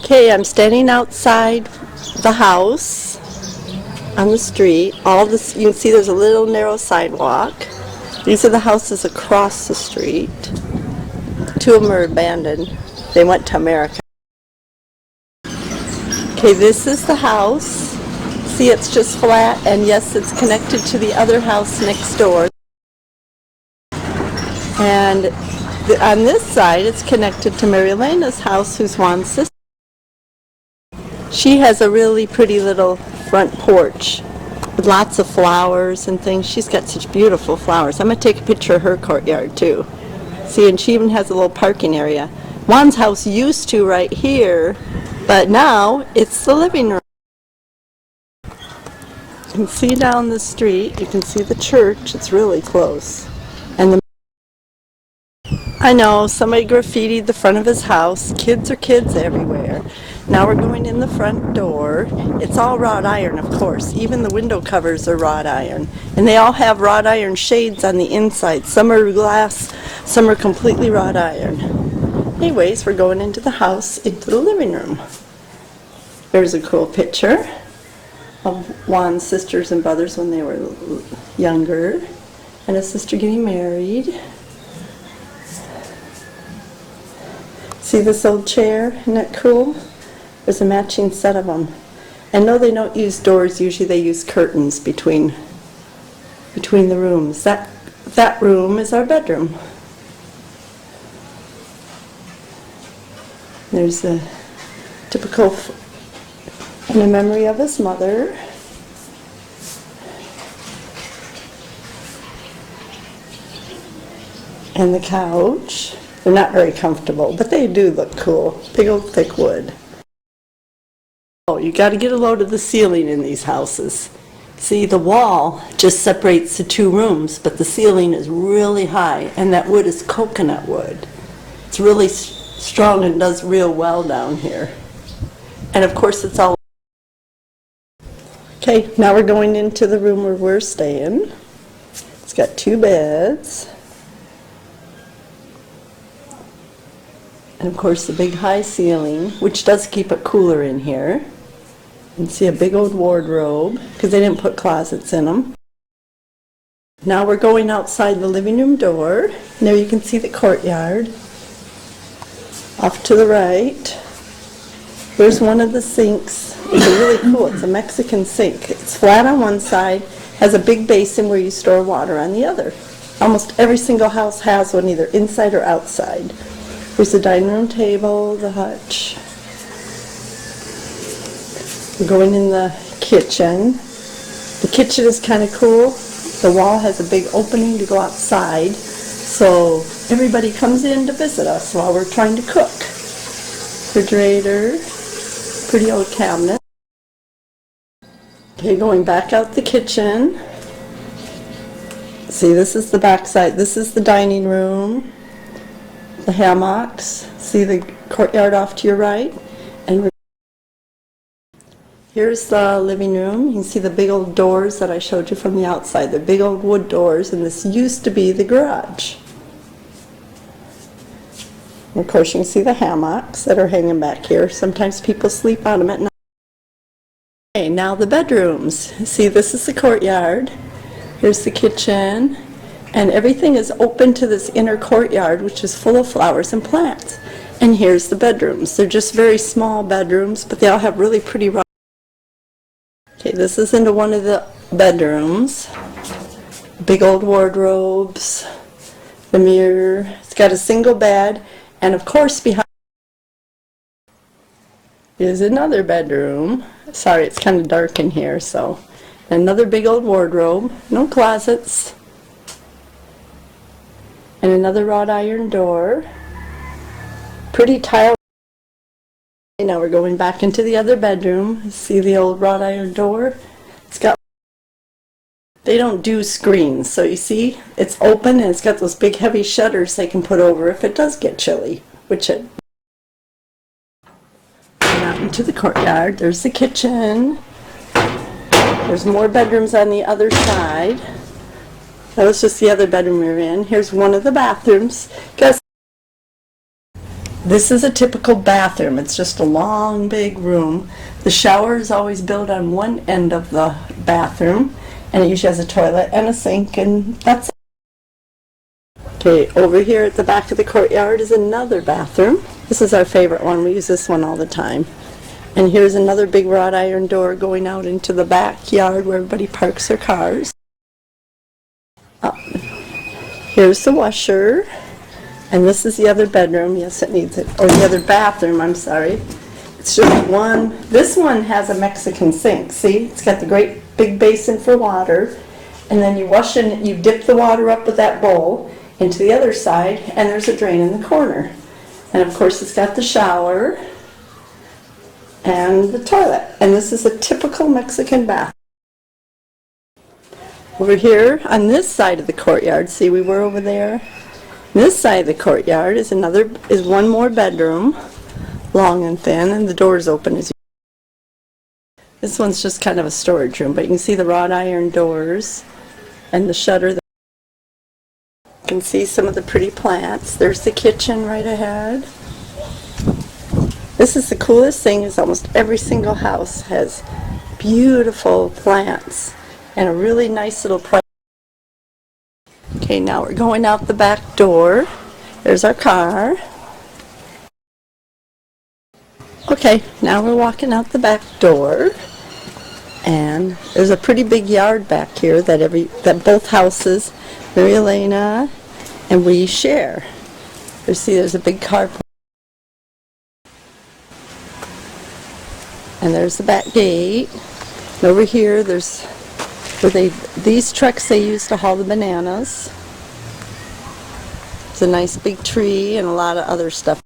Okay, I'm standing outside the house on the street. All this, you can see there's a little narrow sidewalk. These are the houses across the street. Two of them are abandoned. They went to America. Okay, this is the house. See, it's just flat, and yes, it's connected to the other house next door. And on this side, it's connected to Mary Elena's house, who's Juan's sister. She has a really pretty little front porch with lots of flowers and things. She's got such beautiful flowers. I'm going to take a picture of her courtyard too. See, and she even has a little parking area. Juan's house used to right here, but now it's the living room. You can see down the street, you can see the church. It's really close. And I know, somebody graffitied the front of his house. Kids are kids everywhere. Now we're going in the front door. It's all wrought iron, of course. Even the window covers are wrought iron. And they all have wrought iron shades on the inside. Some are glass, some are completely wrought iron. Anyways, we're going into the house, into the living room. There's a cool picture of Juan's sisters and brothers when they were younger. And a sister getting married. See this old chair? Isn't that cool? There's a matching set of them. And no, they don't use doors. Usually they use curtains between the rooms. That room is our bedroom. There's a typical in the memory of his mother. And the couch. They're not very comfortable, but they do look cool. Big old thick wood. Oh, you got to get a load of the ceiling in these houses. See, the wall just separates the two rooms, but the ceiling is really high, and that wood is coconut wood. It's really strong and does real well down here. And of course, it's all... Okay, now we're going into the room where we're staying. It's got two beds. And of course the big high ceiling, which does keep it cooler in here. You can see a big old wardrobe, because they didn't put closets in them. Now we're going outside the living room door. There you can see the courtyard. Off to the right. There's one of the sinks. It's really cool. It's a Mexican sink. It's flat on one side, has a big basin where you store water on the other. Almost every single house has one, either inside or outside. There's the dining room table, the hutch. We're going in the kitchen. The kitchen is kind of cool. The wall has a big opening to go outside, so everybody comes in to visit us while we're trying to cook. Refrigerator, pretty old cabinet. Okay, going back out the kitchen. See, this is the back side. This is the dining room. The hammocks. See the courtyard off to your right? And here's the living room. You can see the big old doors that I showed you from the outside. The big old wood doors, and this used to be the garage. And of course you can see the hammocks that are hanging back here. Sometimes people sleep on them at night. Okay, now the bedrooms. See, this is the courtyard. Here's the kitchen. And everything is open to this inner courtyard, which is full of flowers and plants. And here's the bedrooms. They're just very small bedrooms, but they all have really pretty... Okay, this is into one of the bedrooms. Big old wardrobes, the mirror. It's got a single bed, and of course behind is another bedroom. Sorry, it's kind of dark in here, so... Another big old wardrobe, no closets. And another wrought iron door. Pretty tile. Now we're going back into the other bedroom. See the old wrought iron door? It's got... They don't do screens, so you see, it's open and it's got those big heavy shutters they can put over if it does get chilly, which it... And out into the courtyard. There's the kitchen. There's more bedrooms on the other side. That was just the other bedroom we were in. Here's one of the bathrooms. This is a typical bathroom. It's just a long, big room. The shower is always built on one end of the bathroom, and it usually has a toilet and a sink, and that's it. Okay, over here at the back of the courtyard is another bathroom. This is our favorite one. We use this one all the time. And here's another big wrought iron door going out into the backyard where everybody parks their cars. Here's the washer. And this is the other bedroom. Yes, it needs it. Or the other bathroom, I'm sorry. It's just one. This one has a Mexican sink. See? It's got the great big basin for water. And then you wash in, you dip the water up with that bowl into the other side, and there's a drain in the corner. And of course, it's got the shower and the toilet. And this is a typical Mexican bath. Over here on this side of the courtyard, see, we were over there. This side of the courtyard is one more bedroom, long and thin, and the door's open. This one's just kind of a storage room, but you can see the wrought iron doors and the shutter. You can see some of the pretty plants. There's the kitchen right ahead. This is the coolest thing, is almost every single house has beautiful plants and a really nice little privacy. Okay, now we're going out the back door. There's our car. Okay, now we're walking out the back door, and there's a pretty big yard back here that both houses, Mary Elena and we, share. You see, there's a big car. And there's the back gate. And over here, there's these trucks they use to haul the bananas. It's a nice big tree and a lot of other stuff.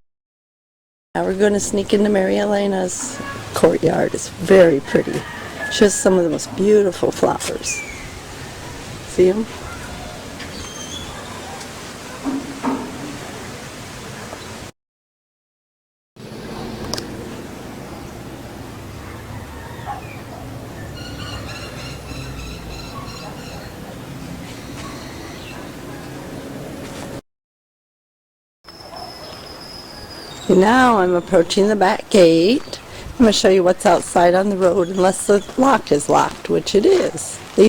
Now we're going to sneak into Mary Elena's courtyard. It's very pretty. She has some of the most beautiful flowers. See them? Now I'm approaching the back gate. I'm going to show you what's outside on the road, unless the lock is locked, which it is. They